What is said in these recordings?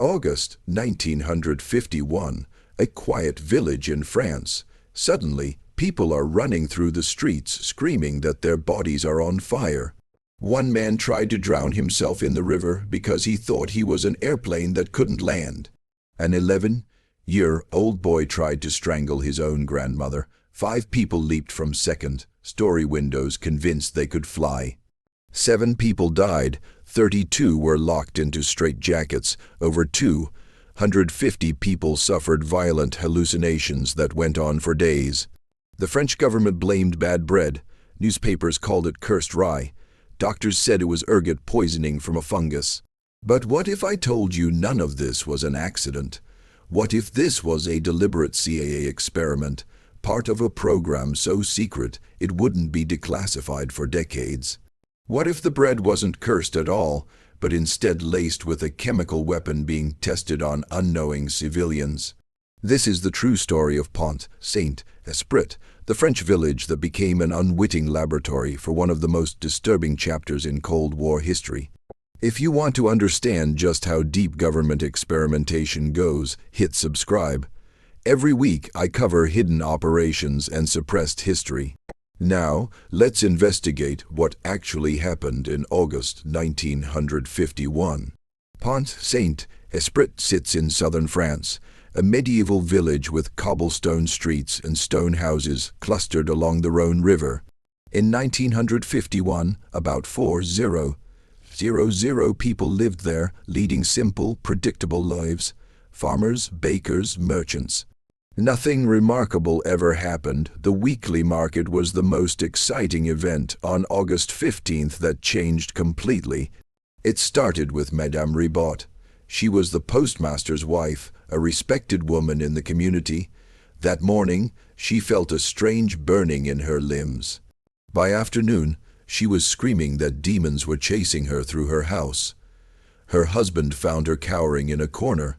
August 1951, a quiet village in France. Suddenly, people are running through the streets screaming that their bodies are on fire. One man tried to drown himself in the river because he thought he was an airplane that couldn't land. An 11-year-old boy tried to strangle his own grandmother. 5 people leaped from second-story windows convinced they could fly. 7 people died. 32 were locked into straitjackets. Over 250 people suffered violent hallucinations that went on for days. The French government blamed bad bread. Newspapers called it cursed rye. Doctors said it was ergot poisoning from a fungus. But what if I told you none of this was an accident? What if this was a deliberate CIA experiment, part of a program so secret it wouldn't be declassified for decades? What if the bread wasn't cursed at all, but instead laced with a chemical weapon being tested on unknowing civilians? This is the true story of Pont Saint-Esprit, the French village that became an unwitting laboratory for one of the most disturbing chapters in Cold War history. If you want to understand just how deep government experimentation goes, hit subscribe. Every week I cover hidden operations and suppressed history. Now, let's investigate what actually happened in August 1951. Pont Saint-Esprit sits in southern France, a medieval village with cobblestone streets and stone houses clustered along the Rhône River. In 1951, about 4,000 people lived there, leading simple, predictable lives. Farmers, bakers, merchants. Nothing remarkable ever happened. The weekly market was the most exciting event on August 15th that changed completely. It started with Madame Ribot. She was the postmaster's wife, a respected woman in the community. That morning, she felt a strange burning in her limbs. By afternoon, she was screaming that demons were chasing her through her house. Her husband found her cowering in a corner,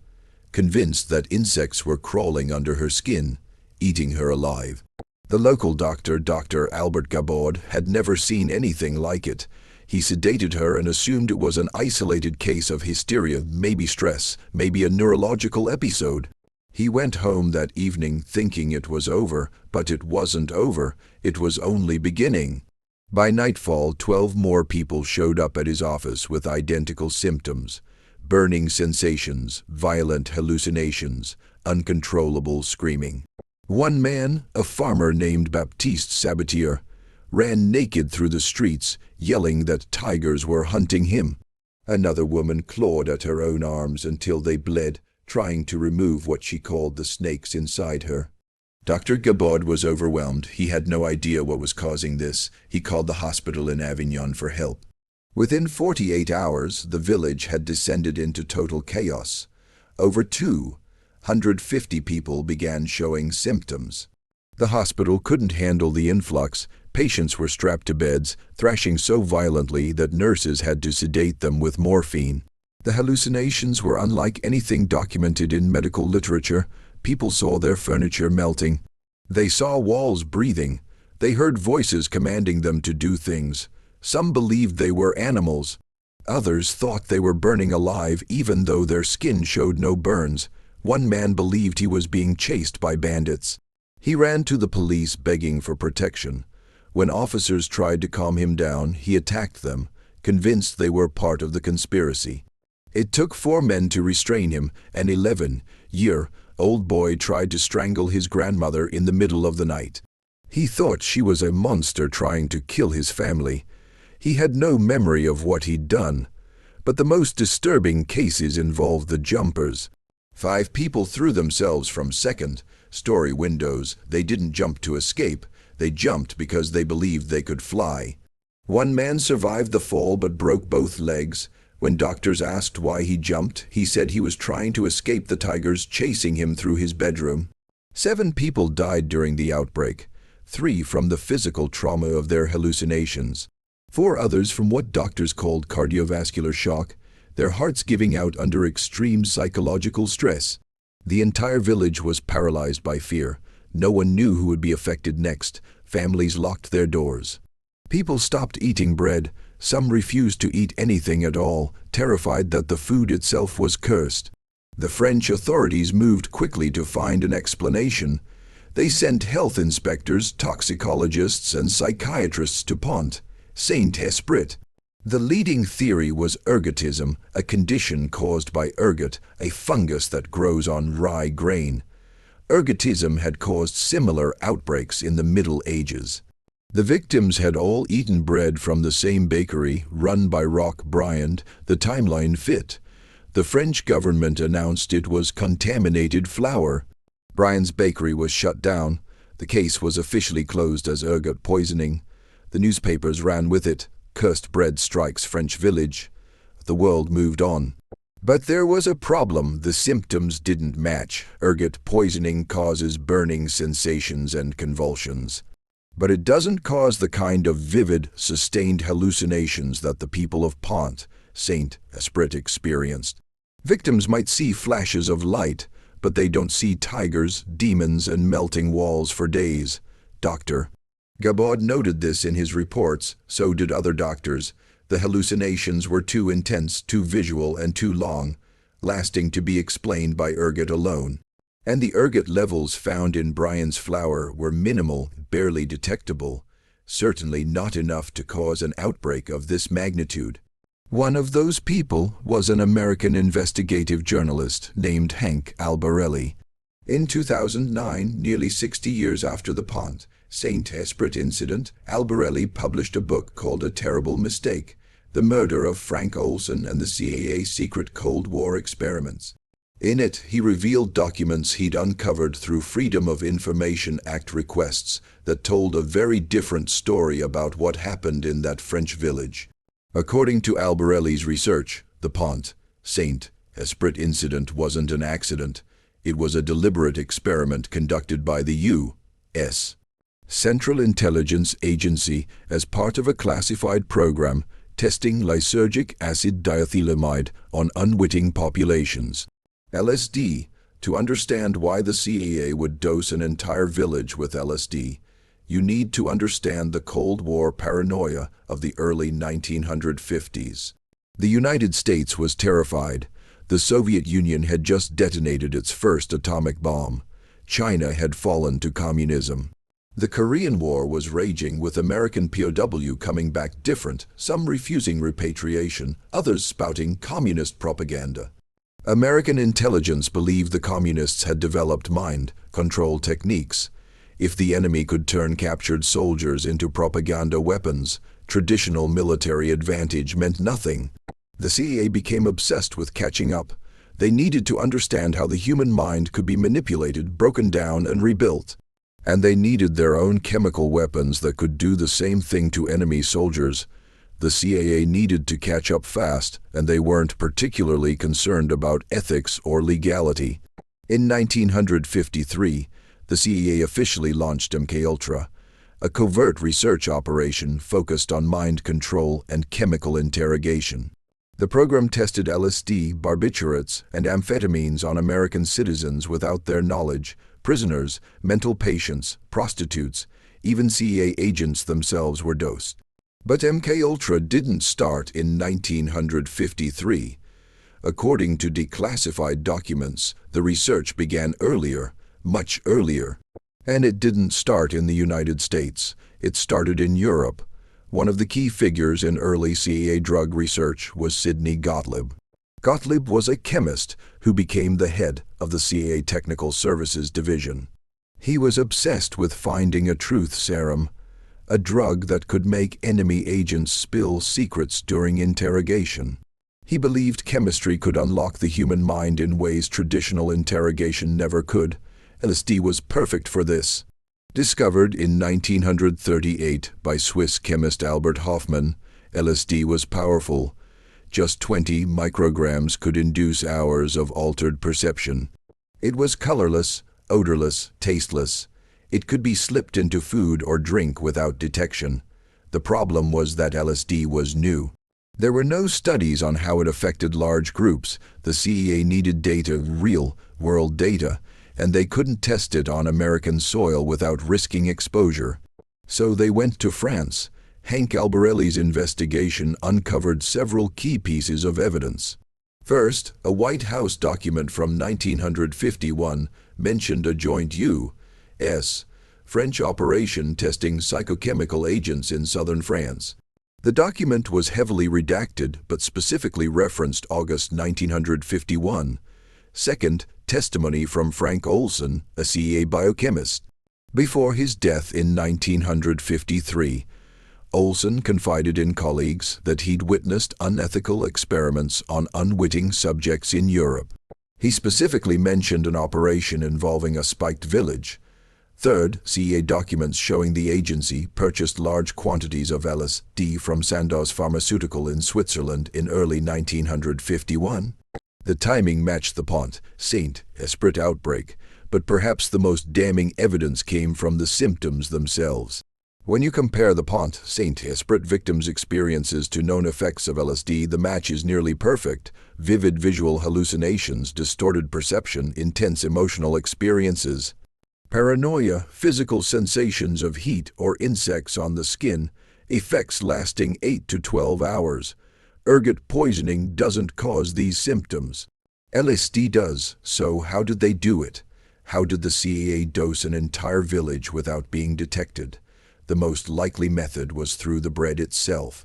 convinced that insects were crawling under her skin, eating her alive. The local doctor, Dr. Albert Gabaud, had never seen anything like it. He sedated her and assumed it was an isolated case of hysteria, maybe stress, maybe a neurological episode. He went home that evening thinking it was over, but it wasn't over. It was only beginning. By nightfall, 12 more people showed up at his office with identical symptoms. Burning sensations, violent hallucinations, uncontrollable screaming. One man, a farmer named Baptiste Sabatier, ran naked through the streets, yelling that tigers were hunting him. Another woman clawed at her own arms until they bled, trying to remove what she called the snakes inside her. Dr. Gabaud was overwhelmed. He had no idea what was causing this. He called the hospital in Avignon for help. Within 48 hours, the village had descended into total chaos. Over 250 people began showing symptoms. The hospital couldn't handle the influx. Patients were strapped to beds, thrashing so violently that nurses had to sedate them with morphine. The hallucinations were unlike anything documented in medical literature. People saw their furniture melting. They saw walls breathing. They heard voices commanding them to do things. Some believed they were animals. Others thought they were burning alive even though their skin showed no burns. One man believed he was being chased by bandits. He ran to the police begging for protection. When officers tried to calm him down, he attacked them, convinced they were part of the conspiracy. It took 4 men to restrain him. An 11-year-old boy tried to strangle his grandmother in the middle of the night. He thought she was a monster trying to kill his family. He had no memory of what he'd done. But the most disturbing cases involved the jumpers. 5 people threw themselves from second-story windows. They didn't jump to escape. They jumped because they believed they could fly. One man survived the fall but broke both legs. When doctors asked why he jumped, he said he was trying to escape the tigers chasing him through his bedroom. 7 people died during the outbreak, 3 from the physical trauma of their hallucinations. 4 others from what doctors called cardiovascular shock, their hearts giving out under extreme psychological stress. The entire village was paralyzed by fear. No one knew who would be affected next. Families locked their doors. People stopped eating bread. Some refused to eat anything at all, terrified that the food itself was cursed. The French authorities moved quickly to find an explanation. They sent health inspectors, toxicologists, and psychiatrists to Pont, Saint-Esprit. The leading theory was ergotism, a condition caused by ergot, a fungus that grows on rye grain. Ergotism had caused similar outbreaks in the Middle Ages. The victims had all eaten bread from the same bakery, run by Roch Briand. The timeline fit. The French government announced it was contaminated flour. Briand's bakery was shut down. The case was officially closed as ergot poisoning. The newspapers ran with it. Cursed bread strikes French village. The world moved on. But there was a problem. The symptoms didn't match. Ergot poisoning causes burning sensations and convulsions. But it doesn't cause the kind of vivid, sustained hallucinations that the people of Pont, Saint-Esprit experienced. Victims might see flashes of light, but they don't see tigers, demons, and melting walls for days. Dr. Gabaud noted this in his reports, so did other doctors. The hallucinations were too intense, too visual, and too long, lasting to be explained by ergot alone. And the ergot levels found in Briand's flour were minimal, barely detectable, certainly not enough to cause an outbreak of this magnitude. One of those people was an American investigative journalist named Hank Albarelli. In 2009, nearly 60 years after the Pont, Saint-Esprit incident, Albarelli published a book called A Terrible Mistake: The Murder of Frank Olson and the CIA Secret Cold War Experiments. In it, he revealed documents he'd uncovered through Freedom of Information Act requests that told a very different story about what happened in that French village. According to Albarelli's research, the Pont, Saint-Esprit incident wasn't an accident. It was a deliberate experiment conducted by the U.S. Central Intelligence Agency as part of a classified program testing lysergic acid diethylamide on unwitting populations. LSD. To understand why the CIA would dose an entire village with LSD, you need to understand the Cold War paranoia of the early 1950s. The United States was terrified. The Soviet Union had just detonated its first atomic bomb. China had fallen to communism. The Korean War was raging, with American POW coming back different, some refusing repatriation, others spouting communist propaganda. American intelligence believed the communists had developed mind control techniques. If the enemy could turn captured soldiers into propaganda weapons, traditional military advantage meant nothing. The CIA became obsessed with catching up. They needed to understand how the human mind could be manipulated, broken down, and rebuilt. And they needed their own chemical weapons that could do the same thing to enemy soldiers. The CIA needed to catch up fast, and they weren't particularly concerned about ethics or legality. In 1953, the CIA officially launched MKUltra, a covert research operation focused on mind control and chemical interrogation. The program tested LSD, barbiturates, and amphetamines on American citizens without their knowledge: prisoners, mental patients, prostitutes, even CIA agents themselves were dosed. But MKUltra didn't start in 1953. According to declassified documents, the research began earlier, much earlier. And it didn't start in the United States. It started in Europe. One of the key figures in early CIA drug research was Sidney Gottlieb. Gottlieb was a chemist who became the head of the CIA Technical Services Division. He was obsessed with finding a truth serum, a drug that could make enemy agents spill secrets during interrogation. He believed chemistry could unlock the human mind in ways traditional interrogation never could. LSD was perfect for this. Discovered in 1938 by Swiss chemist Albert Hofmann, LSD was powerful. Just 20 micrograms could induce hours of altered perception. It was colorless, odorless, tasteless. It could be slipped into food or drink without detection. The problem was that LSD was new. There were no studies on how it affected large groups. The CIA needed data, real-world data, and they couldn't test it on American soil without risking exposure. So they went to France. Hank Albarelli's investigation uncovered several key pieces of evidence. First, a White House document from 1951 mentioned a joint U.S. French operation testing psychochemical agents in southern France. The document was heavily redacted but specifically referenced August 1951. Second, testimony from Frank Olson, a CEA biochemist. Before his death in 1953, Olson confided in colleagues that he'd witnessed unethical experiments on unwitting subjects in Europe. He specifically mentioned an operation involving a spiked village. Third, CEA documents showing the agency purchased large quantities of LSD from Sandoz Pharmaceutical in Switzerland in early 1951. The timing matched the Pont-Saint-Esprit outbreak, but perhaps the most damning evidence came from the symptoms themselves. When you compare the Pont-Saint-Esprit victims' experiences to known effects of LSD, the match is nearly perfect. Vivid visual hallucinations, distorted perception, intense emotional experiences, paranoia, physical sensations of heat or insects on the skin, effects lasting 8 to 12 hours. Ergot poisoning doesn't cause these symptoms. LSD does, so how did they do it? How did the CEA dose an entire village without being detected? The most likely method was through the bread itself.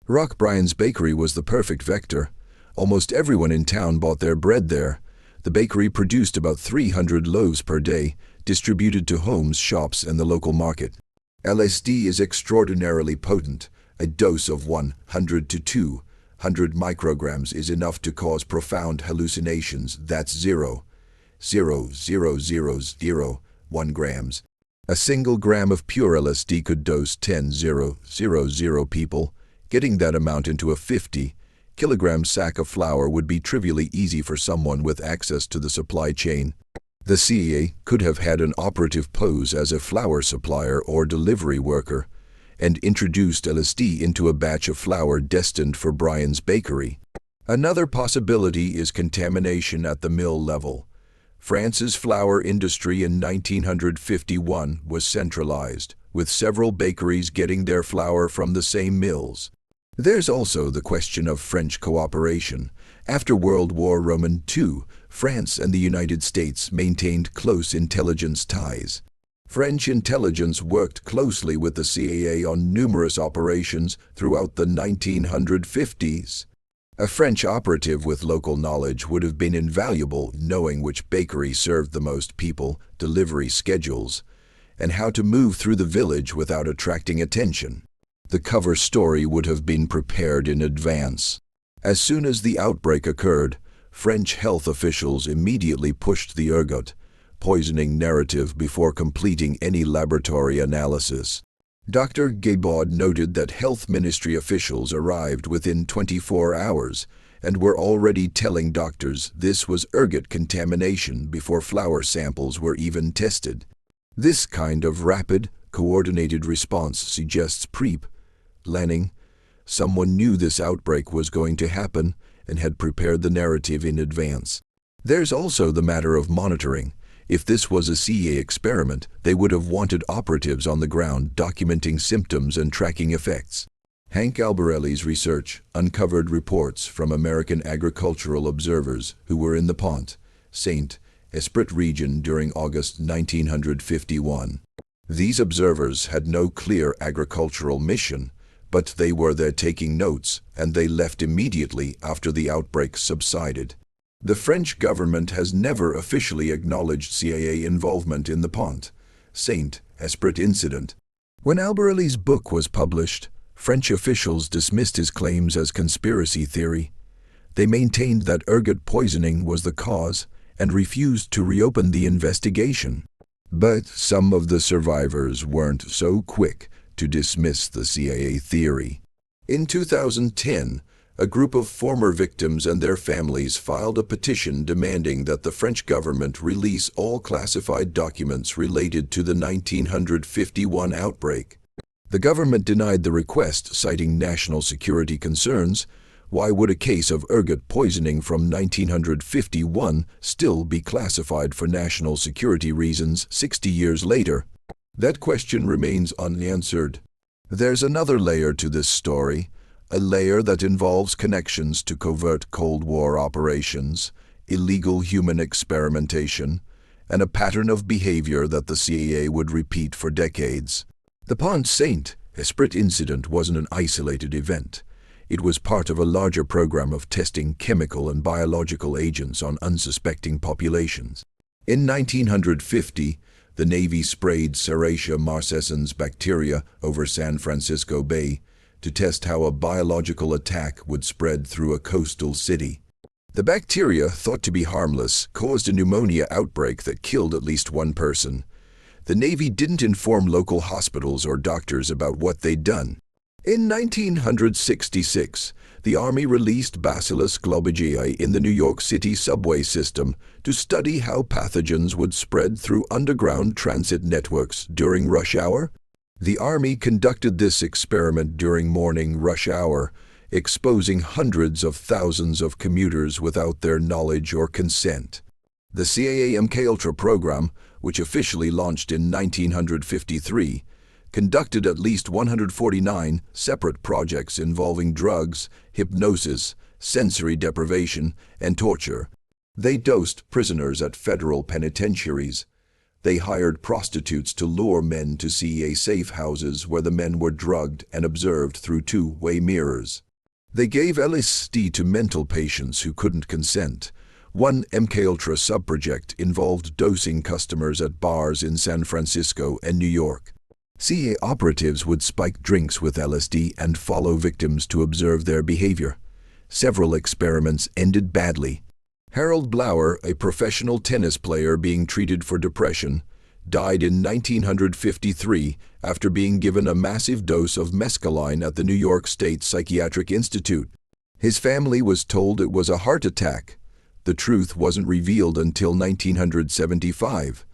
Rock Bryan's bakery was the perfect vector. Almost everyone in town bought their bread there. The bakery produced about 300 loaves per day, distributed to homes, shops, and the local market. LSD is extraordinarily potent. A dose of 100 to 200 micrograms is enough to cause profound hallucinations. That's 0.00001 grams. A single gram of pure LSD could dose 10,000 people. Getting that amount into a 50-kilogram sack of flour would be trivially easy for someone with access to the supply chain. The CEA could have had an operative pose as a flour supplier or delivery worker, and introduced LSD into a batch of flour destined for Bryan's bakery. Another possibility is contamination at the mill level. France's flour industry in 1951 was centralized, with several bakeries getting their flour from the same mills. There's also the question of French cooperation. After World War II, France and the United States maintained close intelligence ties. French intelligence worked closely with the CEA on numerous operations throughout the 1950s. A French operative with local knowledge would have been invaluable, knowing which bakery served the most people, delivery schedules, and how to move through the village without attracting attention. The cover story would have been prepared in advance. As soon as the outbreak occurred, French health officials immediately pushed the ergot poisoning narrative before completing any laboratory analysis. Dr. Guébaud noted that health ministry officials arrived within 24 hours and were already telling doctors this was ergot contamination before flour samples were even tested. This kind of rapid, coordinated response suggests pre-planning. Someone knew this outbreak was going to happen and had prepared the narrative in advance. There's also the matter of monitoring. If this was a CEA experiment, they would have wanted operatives on the ground documenting symptoms and tracking effects. Hank Albarelli's research uncovered reports from American agricultural observers who were in the Pont-Saint-Esprit region during August 1951. These observers had no clear agricultural mission, but they were there taking notes, and they left immediately after the outbreak subsided. The French government has never officially acknowledged CEA involvement in the Pont-Saint-Esprit incident. When Albarelli's book was published, French officials dismissed his claims as conspiracy theory. They maintained that ergot poisoning was the cause and refused to reopen the investigation. But some of the survivors weren't so quick to dismiss the CEA theory. In 2010, a group of former victims and their families filed a petition demanding that the French government release all classified documents related to the 1951 outbreak. The government denied the request, citing national security concerns. Why would a case of ergot poisoning from 1951 still be classified for national security reasons 60 years later? That question remains unanswered. There's another layer to this story. a layer that involves connections to covert Cold War operations, illegal human experimentation, and a pattern of behavior that the CIA would repeat for decades. The Pont Saint-Esprit incident wasn't an isolated event. It was part of a larger program of testing chemical and biological agents on unsuspecting populations. In 1950, the Navy sprayed Serratia marcescens bacteria over San Francisco Bay to test how a biological attack would spread through a coastal city. The bacteria, thought to be harmless, caused a pneumonia outbreak that killed at least one person. The Navy didn't inform local hospitals or doctors about what they'd done. In 1966, the Army released Bacillus globigii in the New York City subway system to study how pathogens would spread through underground transit networks during rush hour. The Army conducted this experiment during morning rush hour, exposing hundreds of thousands of commuters without their knowledge or consent. The CIA MKUltra program, which officially launched in 1953, conducted at least 149 separate projects involving drugs, hypnosis, sensory deprivation, and torture. They dosed prisoners at federal penitentiaries. They hired prostitutes to lure men to CIA safe houses where the men were drugged and observed through two-way mirrors. They gave LSD to mental patients who couldn't consent. One MKUltra subproject involved dosing customers at bars in San Francisco and New York. CIA operatives would spike drinks with LSD and follow victims to observe their behavior. Several experiments ended badly. Harold Blauer, a professional tennis player being treated for depression, died in 1953 after being given a massive dose of mescaline at the New York State Psychiatric Institute. His family was told it was a heart attack. The truth wasn't revealed until 1975.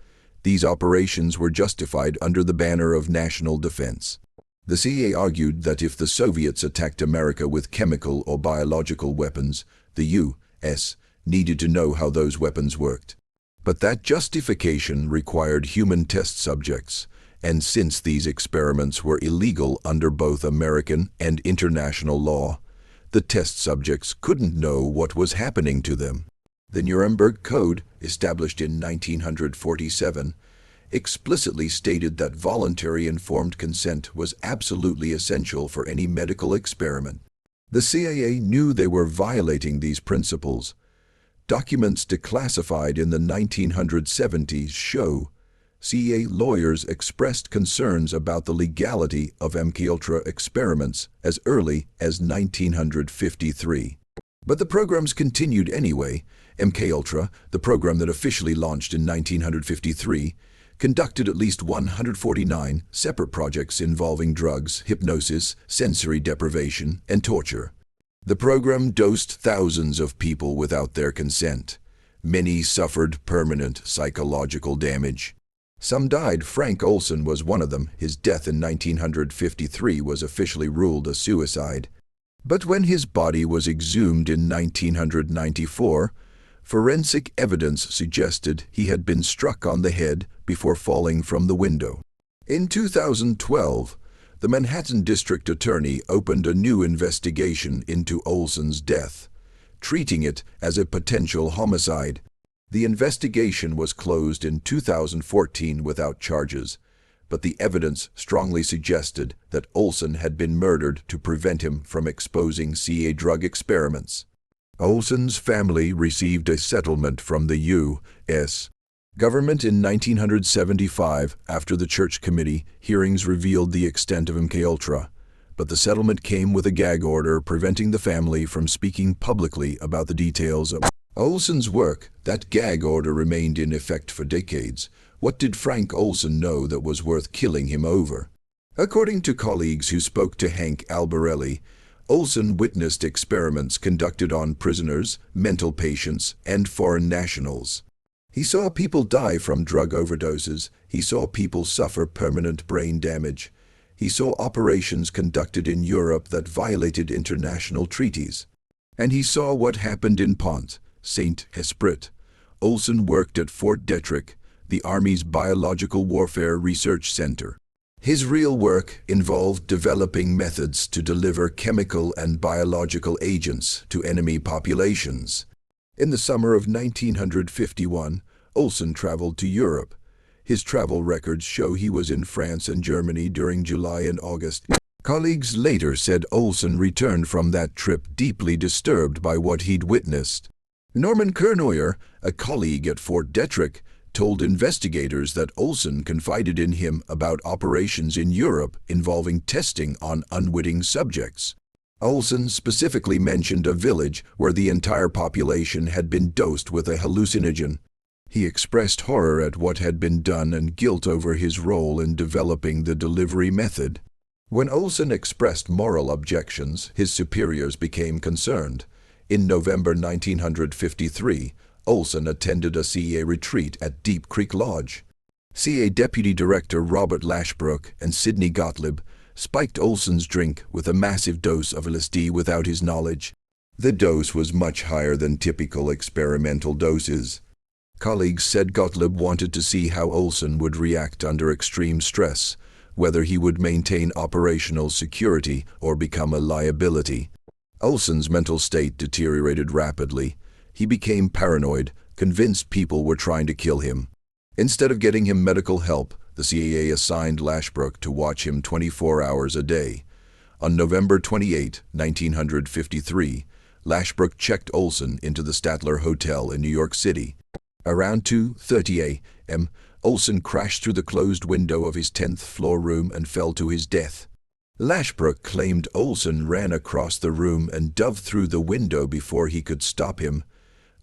These operations were justified under the banner of national defense. The CIA argued that if the Soviets attacked America with chemical or biological weapons, the U.S. needed to know how those weapons worked. But that justification required human test subjects, and since these experiments were illegal under both American and international law, the test subjects couldn't know what was happening to them. The Nuremberg Code, established in 1947, explicitly stated that voluntary informed consent was absolutely essential for any medical experiment. The CIA knew they were violating these principles. Documents declassified in the 1970s show CIA lawyers expressed concerns about the legality of MKUltra experiments as early as 1953. But the programs continued anyway. MKUltra, the program that officially launched in 1953, conducted at least 149 separate projects involving drugs, hypnosis, sensory deprivation, and torture. The program dosed thousands of people without their consent. Many suffered permanent psychological damage. Some died. Frank Olson was one of them. His death in 1953 was officially ruled a suicide. But when his body was exhumed in 1994, forensic evidence suggested he had been struck on the head before falling from the window. In 2012, the Manhattan District Attorney opened a new investigation into Olson's death, treating it as a potential homicide. The investigation was closed in 2014 without charges, but the evidence strongly suggested that Olson had been murdered to prevent him from exposing CIA drug experiments. Olson's family received a settlement from the U.S. government in 1975 after the Church Committee hearings revealed the extent of MKUltra, but the settlement came with a gag order preventing the family from speaking publicly about the details of Olson's work. That gag order remained in effect for decades. What did Frank Olson know that was worth killing him over? According to colleagues who spoke to Hank Albarelli, Olson witnessed experiments conducted on prisoners, mental patients, and foreign nationals. He saw people die from drug overdoses. He saw people suffer permanent brain damage. He saw operations conducted in Europe that violated international treaties. And he saw what happened in Pont Saint-Esprit. Olson worked at Fort Detrick, the Army's Biological Warfare Research Center. His real work involved developing methods to deliver chemical and biological agents to enemy populations. In the summer of 1951, Olson traveled to Europe. His travel records show he was in France and Germany during July and August. Colleagues later said Olson returned from that trip deeply disturbed by what he'd witnessed. Norman Kernoyer, a colleague at Fort Detrick, told investigators that Olson confided in him about operations in Europe involving testing on unwitting subjects. Olson specifically mentioned a village where the entire population had been dosed with a hallucinogen. He expressed horror at what had been done and guilt over his role in developing the delivery method. When Olson expressed moral objections, his superiors became concerned. In November 1953, Olson attended a CEA retreat at Deep Creek Lodge. CEA Deputy Director Robert Lashbrook and Sidney Gottlieb spiked Olson's drink with a massive dose of LSD without his knowledge. The dose was much higher than typical experimental doses. Colleagues said Gottlieb wanted to see how Olson would react under extreme stress, whether he would maintain operational security or become a liability. Olson's mental state deteriorated rapidly. He became paranoid, convinced people were trying to kill him. Instead of getting him medical help, the CEA assigned Lashbrook to watch him 24 hours a day. On November 28, 1953, Lashbrook checked Olson into the Statler Hotel in New York City. Around 2:30 a.m., Olson crashed through the closed window of his 10th floor room and fell to his death. Lashbrook claimed Olson ran across the room and dove through the window before he could stop him.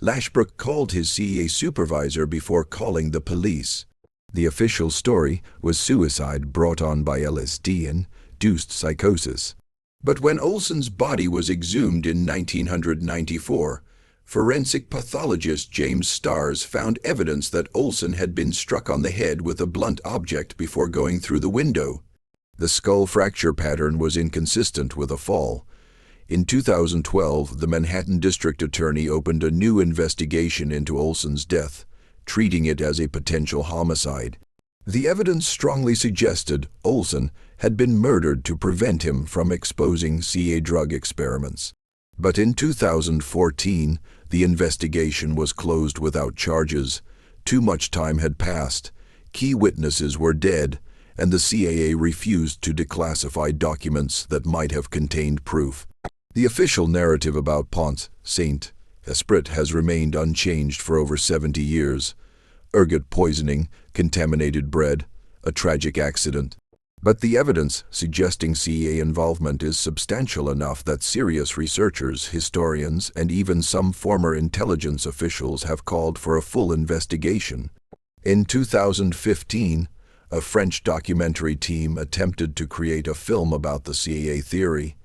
Lashbrook called his CEA supervisor before calling the police. The official story was suicide brought on by LSD-induced psychosis. But when Olson's body was exhumed in 1994, forensic pathologist James Starrs found evidence that Olson had been struck on the head with a blunt object before going through the window. The skull fracture pattern was inconsistent with a fall. In 2012, the Manhattan District Attorney opened a new investigation into Olson's death, treating it as a potential homicide. The evidence strongly suggested Olson had been murdered to prevent him from exposing CEA drug experiments. But in 2014, the investigation was closed without charges. Too much time had passed, key witnesses were dead, and the CEA refused to declassify documents that might have contained proof. The official narrative about Pont Saint-Esprit has remained unchanged for over 70 years. Ergot poisoning, contaminated bread, a tragic accident. But the evidence suggesting CEA involvement is substantial enough that serious researchers, historians, and even some former intelligence officials have called for a full investigation. In 2015, a French documentary team attempted to create a film about the CEA theory.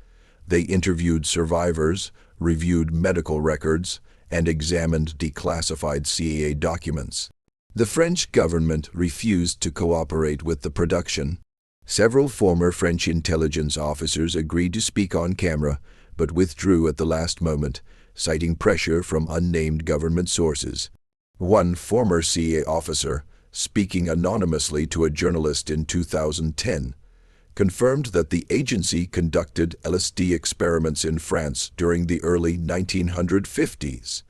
They interviewed survivors, reviewed medical records, and examined declassified CEA documents. The French government refused to cooperate with the production. Several former French intelligence officers agreed to speak on camera, but withdrew at the last moment, citing pressure from unnamed government sources. One former CEA officer, speaking anonymously to a journalist in 2010, confirmed that the agency conducted LSD experiments in France during the early 1950s.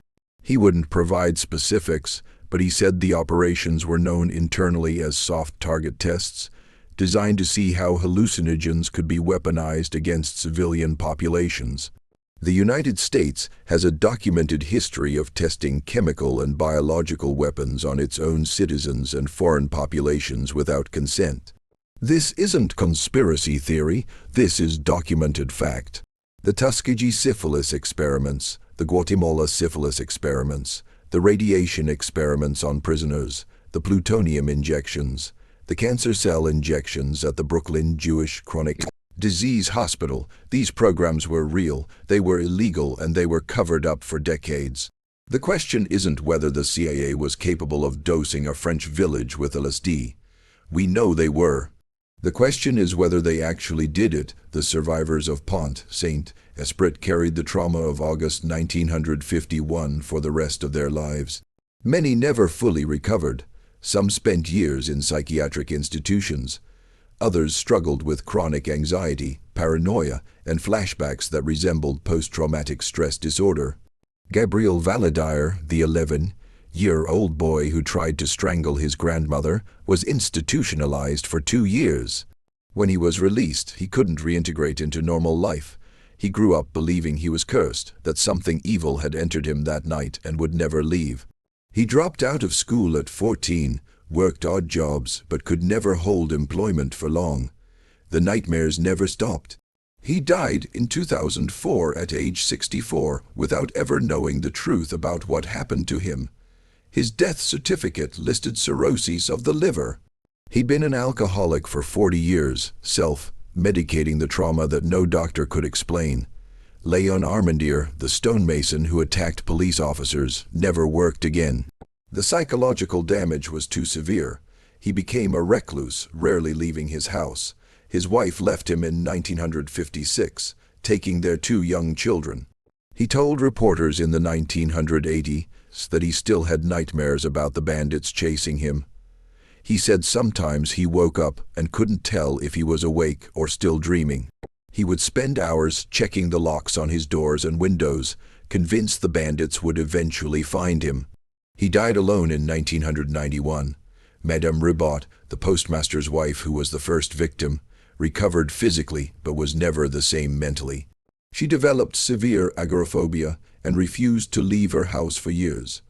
He wouldn't provide specifics, but he said the operations were known internally as soft target tests, designed to see how hallucinogens could be weaponized against civilian populations. The United States has a documented history of testing chemical and biological weapons on its own citizens and foreign populations without consent. This isn't conspiracy theory, this is documented fact. The Tuskegee syphilis experiments, the Guatemala syphilis experiments, the radiation experiments on prisoners, the plutonium injections, the cancer cell injections at the Brooklyn Jewish Chronic Disease Hospital, these programs were real, they were illegal, and they were covered up for decades. The question isn't whether the CIA was capable of dosing a French village with LSD. We know they were. The question is whether they actually did it. The survivors of Pont Saint-Esprit carried the trauma of August 1951 for the rest of their lives. Many never fully recovered. Some spent years in psychiatric institutions. Others struggled with chronic anxiety, paranoia, and flashbacks that resembled post-traumatic stress disorder. Gabriel Valadier, the 11-year-old boy who tried to strangle his grandmother, was institutionalized for 2 years. When he was released, he couldn't reintegrate into normal life. He grew up believing he was cursed, that something evil had entered him that night and would never leave. He dropped out of school at 14, worked odd jobs, but could never hold employment for long. The nightmares never stopped. He died in 2004 at age 64 without ever knowing the truth about what happened to him. His death certificate listed cirrhosis of the liver. He'd been an alcoholic for 40 years, self-medicating the trauma that no doctor could explain. Leon Armandier, the stonemason who attacked police officers, never worked again. The psychological damage was too severe. He became a recluse, rarely leaving his house. His wife left him in 1956, taking their 2 young children. He told reporters in the 1980s that he still had nightmares about the bandits chasing him. He said sometimes he woke up and couldn't tell if he was awake or still dreaming. He would spend hours checking the locks on his doors and windows, convinced the bandits would eventually find him. He died alone in 1991. Madame Ribot, the postmaster's wife who was the first victim, recovered physically but was never the same mentally. She developed severe agoraphobia and refused to leave her house for years.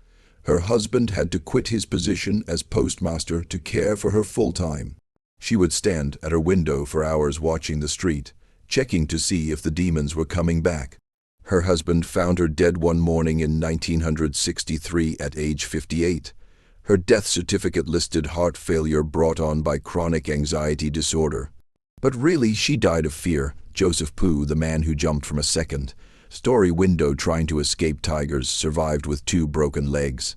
Her husband had to quit his position as postmaster to care for her full-time. She would stand at her window for hours watching the street, checking to see if the demons were coming back. Her husband found her dead one morning in 1963 at age 58. Her death certificate listed heart failure brought on by chronic anxiety disorder. But really, she died of fear. Joseph Poo, the man who jumped from a second-story window trying to escape tigers, survived with 2 broken legs.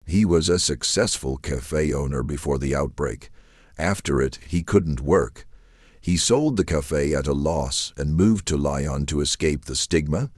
He was a successful cafe owner before the outbreak. After it, he couldn't work. He sold the cafe at a loss and moved to Lyon to escape the stigma.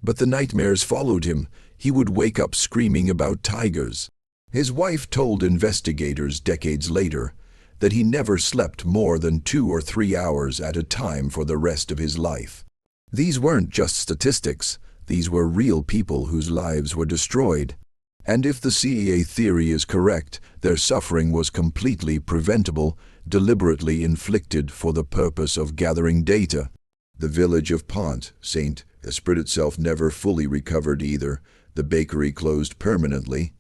But the nightmares followed him. He would wake up screaming about tigers. His wife told investigators decades later that he never slept more than 2 or 3 hours at a time for the rest of his life. These weren't just statistics. These were real people whose lives were destroyed. And if the CIA theory is correct, their suffering was completely preventable, deliberately inflicted for the purpose of gathering data. The village of Pont-Saint-Esprit itself never fully recovered either. The bakery closed permanently.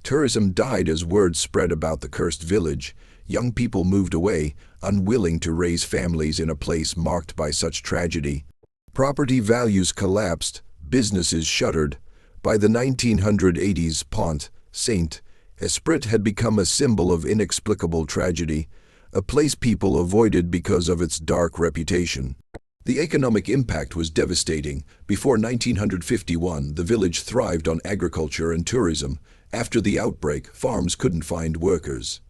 Tourism died as word spread about the cursed village. Young people moved away, unwilling to raise families in a place marked by such tragedy. Property values collapsed, businesses shuttered. By the 1980s, Pont-Saint-Esprit had become a symbol of inexplicable tragedy, a place people avoided because of its dark reputation. The economic impact was devastating. Before 1951, the village thrived on agriculture and tourism. After the outbreak, farms couldn't find workers.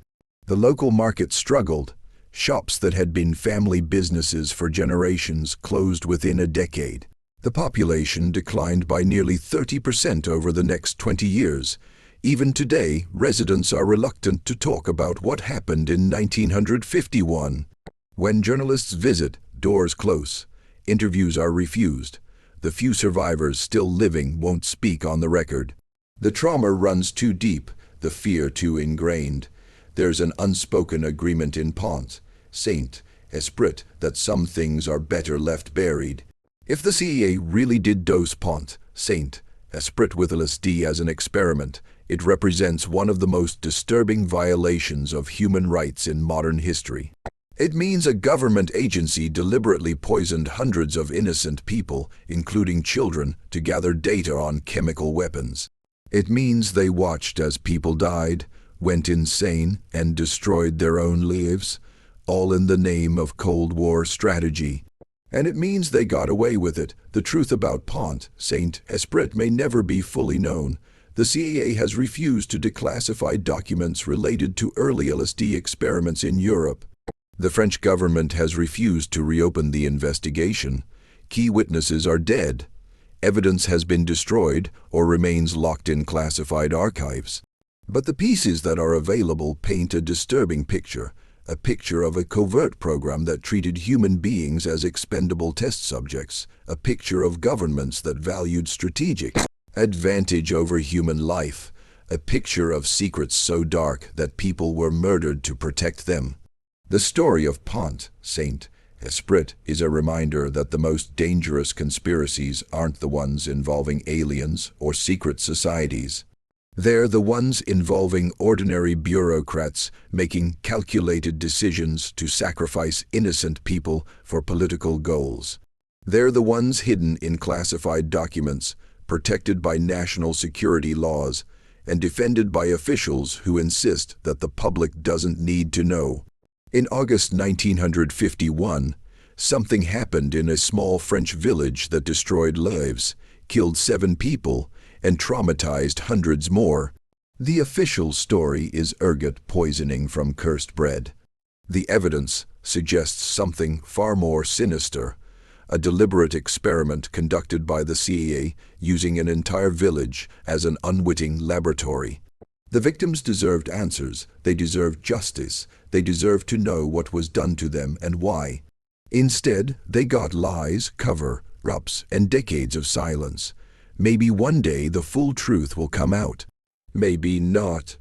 The local market struggled. Shops that had been family businesses for generations closed within a decade. The population declined by nearly 30% over the next 20 years. Even today, residents are reluctant to talk about what happened in 1951. When journalists visit, doors close. Interviews are refused. The few survivors still living won't speak on the record. The trauma runs too deep, the fear too ingrained. There's an unspoken agreement in Pont-Saint-Esprit that some things are better left buried. If the CIA really did dose Pont-Saint-Esprit with LSD as an experiment, it represents one of the most disturbing violations of human rights in modern history. It means a government agency deliberately poisoned hundreds of innocent people, including children, to gather data on chemical weapons. It means they watched as people died, went insane, and destroyed their own lives, all in the name of Cold War strategy. And it means they got away with it. The truth about Pont-Saint-Esprit may never be fully known. The CIA has refused to declassify documents related to early LSD experiments in Europe. The French government has refused to reopen the investigation. Key witnesses are dead. Evidence has been destroyed or remains locked in classified archives. But the pieces that are available paint a disturbing picture. a picture of a covert program that treated human beings as expendable test subjects, a picture of governments that valued strategic advantage over human life, a picture of secrets so dark that people were murdered to protect them. The story of Pont Saint-Esprit is a reminder that the most dangerous conspiracies aren't the ones involving aliens or secret societies. They're the ones involving ordinary bureaucrats making calculated decisions to sacrifice innocent people for political goals. They're the ones hidden in classified documents, protected by national security laws, and defended by officials who insist that the public doesn't need to know. In August 1951, something happened in a small French village that destroyed lives, killed 7 people, and traumatized hundreds more. The official story is ergot poisoning from cursed bread. The evidence suggests something far more sinister, a deliberate experiment conducted by the CIA using an entire village as an unwitting laboratory. The victims deserved answers, they deserved justice, they deserved to know what was done to them and why. Instead, they got lies, cover-ups, and decades of silence. Maybe one day the full truth will come out. Maybe not.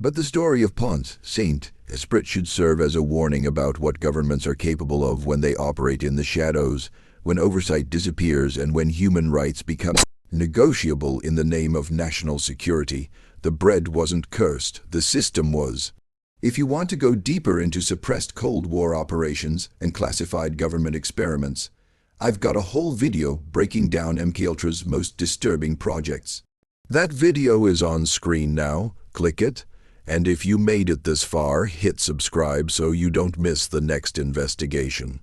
But the story of Pont Saint-Esprit should serve as a warning about what governments are capable of when they operate in the shadows, when oversight disappears, and when human rights become negotiable in the name of national security. The bread wasn't cursed, the system was. If you want to go deeper into suppressed Cold War operations and classified government experiments, I've got a whole video breaking down MKUltra's most disturbing projects. That video is on screen now, click it, and if you made it this far, hit subscribe so you don't miss the next investigation.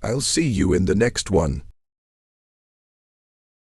I'll see you in the next one.